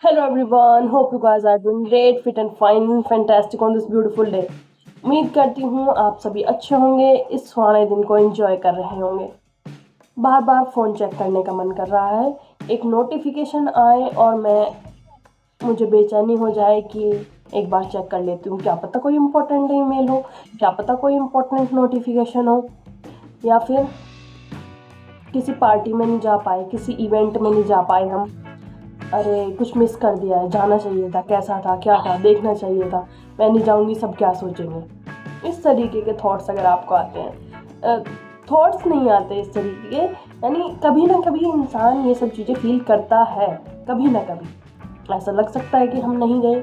Hello everyone, hope you guys are doing great, fit and fine, fantastic on this beautiful day. उम्मीद करती हूँ आप सभी अच्छे होंगे, इस सुहाने दिन को एंजॉय कर रहे होंगे। बार बार फ़ोन चेक करने का मन कर रहा है, एक नोटिफिकेशन आए और मुझे बेचैनी हो जाए कि एक बार चेक कर लेती हूँ, क्या पता कोई इम्पोर्टेंट ईमेल हो, क्या पता कोई इम्पोर्टेंट नोटिफिकेशन हो, या फिर किसी पार्टी में नहीं जा पाए, किसी इवेंट में नहीं जा पाए हम। अरे कुछ मिस कर दिया है, जाना चाहिए था, कैसा था, क्या था, देखना चाहिए था, मैं नहीं जाऊँगी, सब क्या सोचेंगे। इस तरीके के थॉट्स अगर आपको आते हैं, थॉट्स नहीं आते इस तरीके के, यानी कभी ना कभी इंसान ये सब चीज़ें फील करता है, कभी ना कभी ऐसा लग सकता है कि हम नहीं गए,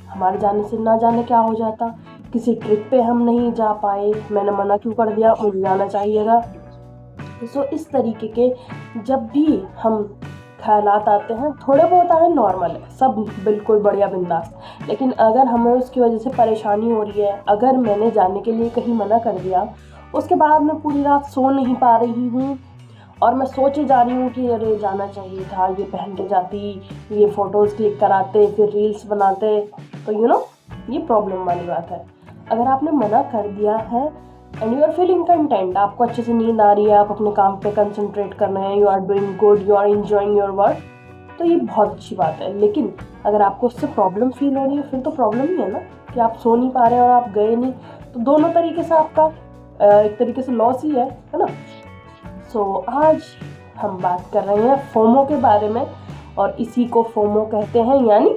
हमारे जाने से ना जाने क्या हो जाता, किसी ट्रिप पे हम नहीं जा पाए, मैंने मना क्यों कर दिया, मुझे जाना चाहिए था। सो इस तरीके के जब भी हम ख़यालात आते हैं, थोड़े बहुत आए नॉर्मल है, सब बिल्कुल बढ़िया बिंदास। लेकिन अगर हमें उसकी वजह से परेशानी हो रही है, अगर मैंने जाने के लिए कहीं मना कर दिया, उसके बाद मैं पूरी रात सो नहीं पा रही हूँ और मैं सोचे जा रही हूँ कि अरे जाना चाहिए था, ये पहन के जाती, ये फ़ोटोज़ क्लिक कराते, फिर रील्स बनाते, तो ये प्रॉब्लम वाली बात है। अगर आपने मना कर दिया है and you are feeling content, आपको अच्छे से नींद आ रही है, आप अपने काम पे कंसंट्रेट कर रहे हैं, you are doing good, you are enjoying your work, तो ये बहुत अच्छी बात है। लेकिन अगर आपको उससे प्रॉब्लम फील हो रही है, फिर तो प्रॉब्लम ही है ना कि आप सो नहीं पा रहे हैं और आप गए नहीं, तो दोनों तरीके से आपका एक तरीके से लॉस ही है ना। सो आज हम बात कर रहे हैं फोमो के बारे में, और इसी को फोमो कहते हैं, यानी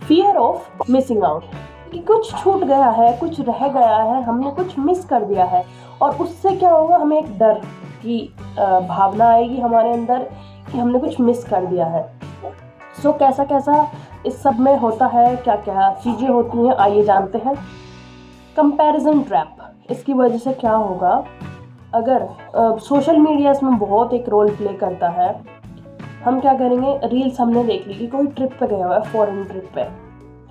फियर ऑफ मिसिंग आउट, कि कुछ छूट गया है, कुछ रह गया है, हमने कुछ मिस कर दिया है, और उससे क्या होगा, हमें एक डर की भावना आएगी हमारे अंदर कि हमने कुछ मिस कर दिया है। सो कैसा कैसा इस सब में होता है, क्या क्या चीज़ें होती हैं, आइए जानते हैं। कंपैरिजन ट्रैप, इसकी वजह से क्या होगा, अगर सोशल मीडिया इसमें बहुत एक रोल प्ले करता है। हम क्या करेंगे, रील्स हमने देख ली कि कोई ट्रिप पे गया हुआ है, फॉरेन ट्रिप पे,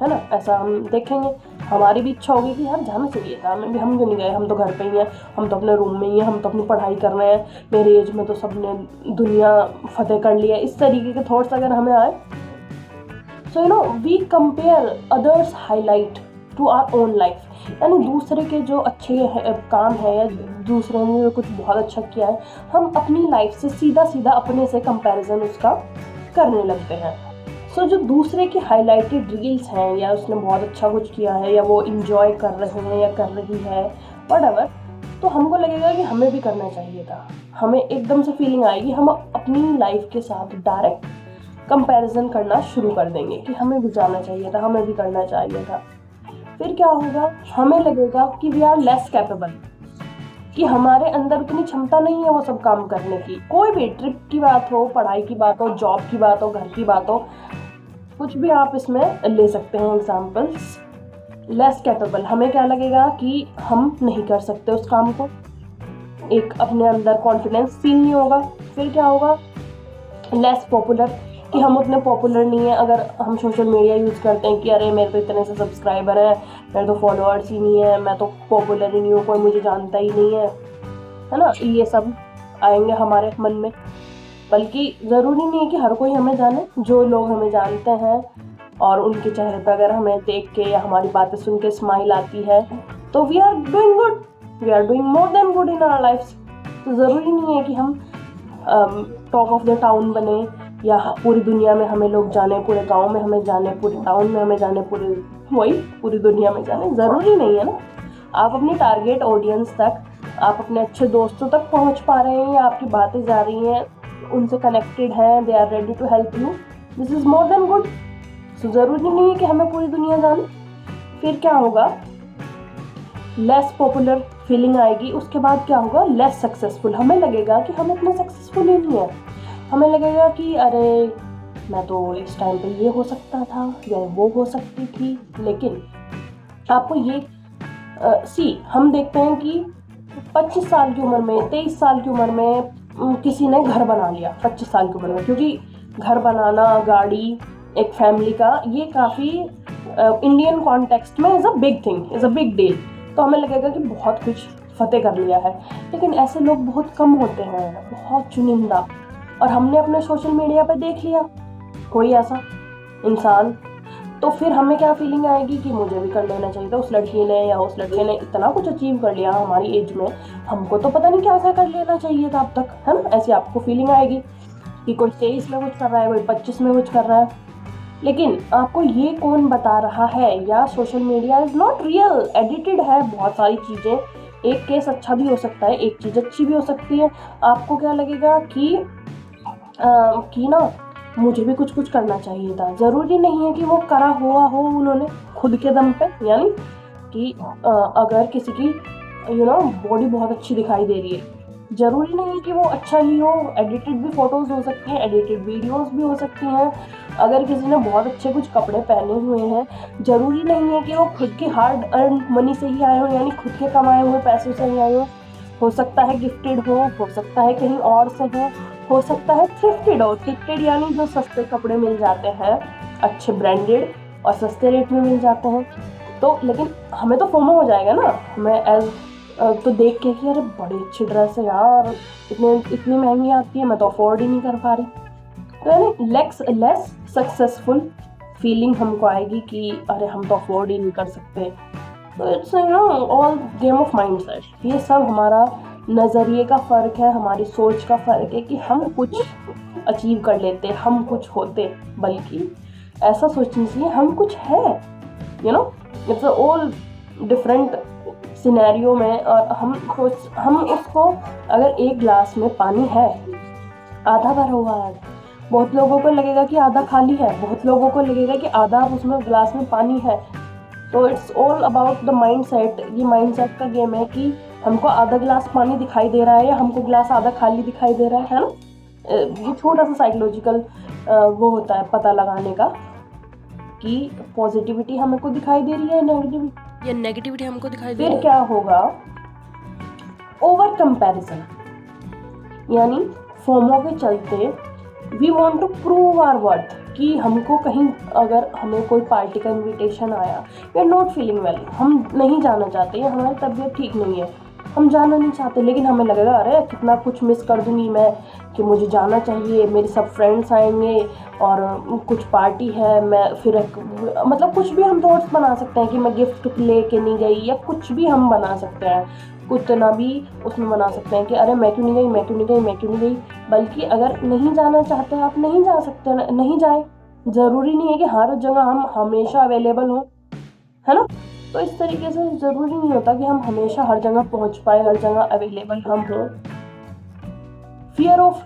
है ना, ऐसा हम देखेंगे, हमारी भी इच्छा होगी कि यार जाना चाहिए था, हम क्यों नहीं गए, हम तो घर पे ही हैं, हम तो अपने रूम में ही हैं, हम तो अपनी पढ़ाई कर रहे हैं, मेरे एज में तो सबने दुनिया फतेह कर लिया। इस तरीके के थॉट्स अगर हमें आए, so we compare others highlight to our own life, यानी दूसरे के जो अच्छे काम है या दूसरे ने कुछ बहुत अच्छा किया है, हम अपनी लाइफ से सीधा सीधा अपने से कंपैरिजन उसका करने लगते हैं। सो जो दूसरे की हाईलाइटेड रील्स हैं, या उसने बहुत अच्छा कुछ किया है, या वो इंजॉय कर रहे हैं या कर रही है, व्हाटएवर, तो हमको लगेगा कि हमें भी करना चाहिए था, हमें एकदम से फीलिंग आएगी, हम अपनी लाइफ के साथ डायरेक्ट कंपैरिजन करना शुरू कर देंगे कि हमें भी जाना चाहिए था, हमें भी करना चाहिए था। फिर क्या होगा, हमें लगेगा कि वी आर लेस कैपेबल, कि हमारे अंदर उतनी क्षमता नहीं है वो सब काम करने की। कोई भी ट्रिप की बात हो, पढ़ाई की बात हो, जॉब की बात हो, घर की बात हो, कुछ भी आप इसमें ले सकते हैं एग्जाम्पल्स। लेस कैपेबल, हमें क्या लगेगा कि हम नहीं कर सकते उस काम को, एक अपने अंदर कॉन्फिडेंस फील नहीं होगा। फिर क्या होगा, लेस पॉपुलर, कि हम उतने पॉपुलर नहीं है। अगर हम सोशल मीडिया यूज़ करते हैं कि अरे मेरे तो इतने से सब्सक्राइबर हैं, मेरे तो फॉलोअर्स ही नहीं है, मैं तो पॉपुलर ही नहीं हूँ, कोई मुझे जानता ही नहीं है ना, ये सब आएंगे हमारे मन में। बल्कि ज़रूरी नहीं है कि हर कोई हमें जाने, जो लोग हमें जानते हैं और उनके चेहरे पर अगर हमें देख के या हमारी बातें सुन के स्माइल आती है, तो we are doing good, we are doing more than good in our life. तो ज़रूरी नहीं है कि हम टॉप ऑफ द टाउन बने, या पूरी दुनिया में हमें लोग जाने, पूरे गांव में हमें जाने, पूरे टाउन में हमें जाने, पूरी दुनिया में जाने, ज़रूरी नहीं है ना। आप अपनी टारगेट ऑडियंस तक, आप अपने अच्छे दोस्तों तक पहुंच पा रहे हैं, या आपकी बातें जा रही हैं, उनसे कनेक्टेड हैं, they are ready to help you, this is more than good. So ज़रूरी नहीं है कि हमें पूरी दुनिया जाने। फिर क्या होगा, लेस पॉपुलर फीलिंग आएगी। उसके बाद क्या होगा, लेस सक्सेसफुल, हमें लगेगा कि हम इतने सक्सेसफुल ही नहीं है, हमें लगेगा कि अरे मैं तो इस टाइम पे ये हो सकता था या वो हो सकती थी। लेकिन आपको ये हम देखते हैं कि 25 साल की उम्र में, 23 साल की उम्र में किसी ने घर बना लिया, 25 साल की उम्र में, क्योंकि घर बनाना, गाड़ी, एक फैमिली का, ये काफ़ी इंडियन कॉन्टेक्स्ट में is a big thing, is a big deal. तो हमें लगेगा कि बहुत कुछ फतेह कर लिया है। लेकिन ऐसे लोग बहुत कम होते हैं, बहुत चुनिंदा। और हमने अपने सोशल मीडिया पे देख लिया, कोई ऐसा इंसान, तो फिर हमें क्या फीलिंग आएगी कि मुझे भी कर लेना चाहिए था, उस लड़की ने या उस लड़के ने इतना कुछ अचीव कर लिया हमारी एज में, हमको तो पता नहीं क्या क्या कर लेना चाहिए था अब तक, है ना। ऐसी आपको फीलिंग आएगी कि कोई 23 में कुछ कर रहा है, कोई 25 में कुछ कर रहा है। लेकिन आपको ये कौन बता रहा है, या social media is not real, edited है बहुत सारी चीज़ें। एक केस अच्छा भी हो सकता है, एक चीज़ अच्छी भी हो सकती है। आपको क्या लगेगा कि ना मुझे भी कुछ कुछ करना चाहिए था। ज़रूरी नहीं है कि वो करा हुआ हो उन्होंने खुद के दम पे, यानी कि अगर किसी की बॉडी बहुत अच्छी दिखाई दे रही है, ज़रूरी नहीं है कि वो अच्छा ही हो। एडिटेड भी फ़ोटोज़ हो सकती हैं, एडिटेड वीडियोस भी हो सकती हैं। अगर किसी ने बहुत अच्छे कुछ कपड़े पहने हुए हैं, ज़रूरी नहीं है कि वो खुद के हार्ड अर्न मनी से ही आए हो, यानी खुद के कमाए हुए पैसों से ही आए हो सकता है गिफ्टेड हो सकता है कहीं और से हो सकता है थ्रिफ्टेड हो। थ्रिफ्टेड यानी जो सस्ते कपड़े मिल जाते हैं, अच्छे ब्रांडेड और सस्ते रेट में मिल जाते हैं। तो लेकिन हमें तो फोमो हो जाएगा ना, हमें तो देख के कि अरे बड़ी अच्छी ड्रेस है यार, इतनी महंगी आती है, मैं तो अफोर्ड ही नहीं कर पा रही। तो यानी लेस सक्सेसफुल फीलिंग हमको आएगी कि अरे हम तो अफोर्ड ही नहीं कर सकते। तो it's all game of mind set. ये सब हमारा नज़रिए का फ़र्क है, हमारी सोच का फ़र्क है कि हम कुछ अचीव कर लेते, हम कुछ होते, बल्कि ऐसा सोचने से हम कुछ है, इट्स ऑल डिफरेंट सिनेरियो में। और हम उसको, अगर एक ग्लास में पानी है, आधा भरा हुआ है, बहुत लोगों को लगेगा कि आधा खाली है, बहुत लोगों को लगेगा कि आधा उसमें ग्लास में पानी है। तो it's all about the mind set. ये माइंड सेट का गेम है कि हमको आधा गिलास पानी दिखाई दे रहा है या हमको गिलास आधा खाली दिखाई दे रहा है ना। ये छोटा सा साइकोलॉजिकल वो होता है पता लगाने का कि पॉजिटिविटी हमको दिखाई दे रही है नेगेटिविटी, या नेगेटिविटी हमको दिखाई दे रही है। फिर क्या होगा, ओवर कंपैरिजन, यानी फोमो के चलते we want to prove our worth, कि हमको कहीं, अगर हमें कोई पार्टी का इनविटेशन आया, we are not feeling well, हम नहीं जाना चाहते, या हमारी तबीयत ठीक नहीं है, हम जाना नहीं चाहते, लेकिन हमें लगेगा अरे कितना कुछ मिस कर दूंगी मैं, कि मुझे जाना चाहिए, मेरे सब फ्रेंड्स आएंगे और कुछ पार्टी है, मैं फिर मतलब कुछ भी हम थॉट्स बना सकते हैं कि मैं गिफ्ट लेके नहीं गई, या कुछ भी हम बना सकते हैं, उतना भी उसमें बना सकते हैं कि अरे मैं क्यों नहीं गई। बल्कि अगर नहीं जाना चाहते आप नहीं जा सकते, नहीं जाए। ज़रूरी नहीं है कि हर जगह हम हमेशा अवेलेबल हों, है ना। तो इस तरीके से ज़रूरी नहीं होता कि हम हमेशा हर जगह पहुंच पाए, हर जगह अवेलेबल हम हों। फियर ऑफ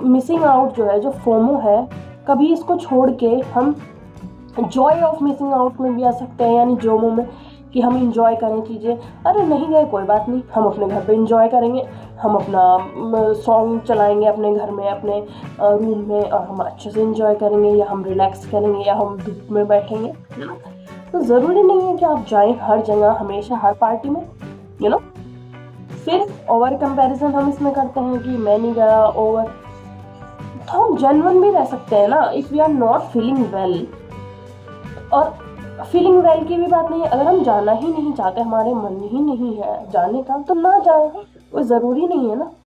मिसिंग आउट जो है, जो फोमो है, कभी इसको छोड़ के हम जॉय ऑफ मिसिंग आउट में भी आ सकते हैं, यानी जोमो में, कि हम इंजॉय करें चीज़ें। अरे नहीं गए कोई बात नहीं, हम अपने घर पे इंजॉय करेंगे, हम अपना सॉन्ग चलाएंगे अपने घर में, अपने रूम में, और हम अच्छे से इंजॉय करेंगे, या हम रिलैक्स करेंगे, या हम धूप में बैठेंगे। तो ज़रूरी नहीं है कि आप जाएं हर जगह हमेशा हर पार्टी में, फिर ओवर कंपैरिजन हम इसमें करते हैं कि मैं नहीं गया ओवर। तो हम जेन्युइन भी रह सकते हैं ना, if we are not feeling well. और फीलिंग वेल की भी बात नहीं है, अगर हम जाना ही नहीं चाहते, हमारे मन ही नहीं है जाने का, तो ना जाए, कोई ज़रूरी नहीं है ना।